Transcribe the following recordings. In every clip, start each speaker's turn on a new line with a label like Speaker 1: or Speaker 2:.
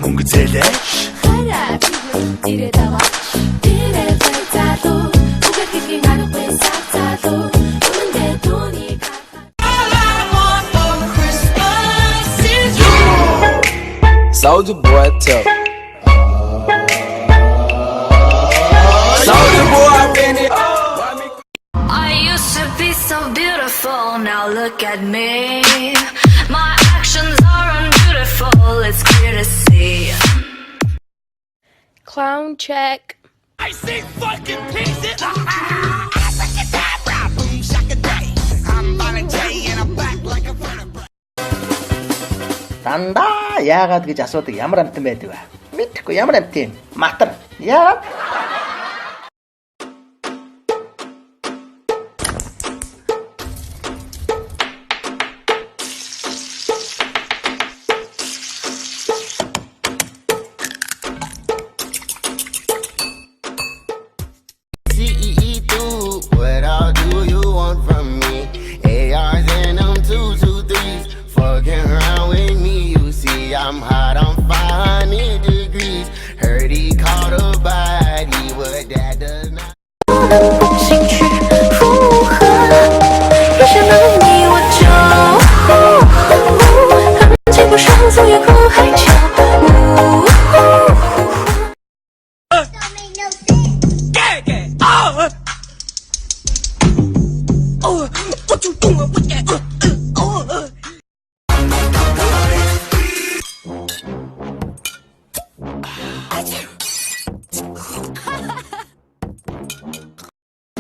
Speaker 1: 온 그대래
Speaker 2: 하라 지금 이래다와 이래 발자도 우리끼리 나는 왜 싹다도 오는데 돈이
Speaker 3: All I want for Christmas is you.
Speaker 4: Soulja Boy tough. Soulja Boy Benny.
Speaker 5: I used to be so beautiful, now look at me. My actions are unbeautiful, it's clear to see.
Speaker 6: Clown check.
Speaker 1: I see fucking pieces boom shaka day I'm Valentine and I'm back like a vertebrae
Speaker 7: Дандаа яагаад гэж асуудаг ямар амтан байдаг вэ? Мэдхгүй ямар амт юм? Матар. Яагаад?
Speaker 8: CEE through, what all do you want from me? ARs and them 223s, fucking around with me. You see, I'm hot, I'm 500 degrees. Heard he caught a body, what that does not.
Speaker 5: 兴趣符合，一想到你我就接不上，总有空海角。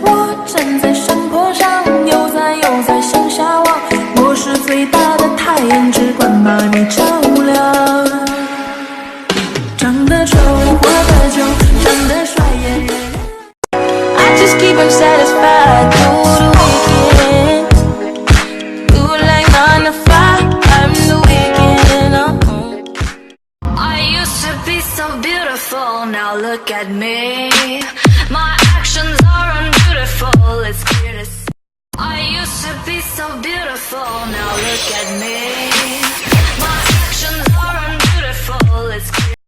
Speaker 2: 我站在山坡上，悠哉向下望。我是最大的太阳，只管把你照亮。长得丑，活得久，长得帅也人人。I just keep him satisfied through the weekend. You like 9 to 5, I'm the weekend.
Speaker 5: I used to be so beautiful, now look at me. My actions are unbeautiful, it's clear to see. I used to be so beautiful, now look at me. My actions are unbeautiful, it's clear.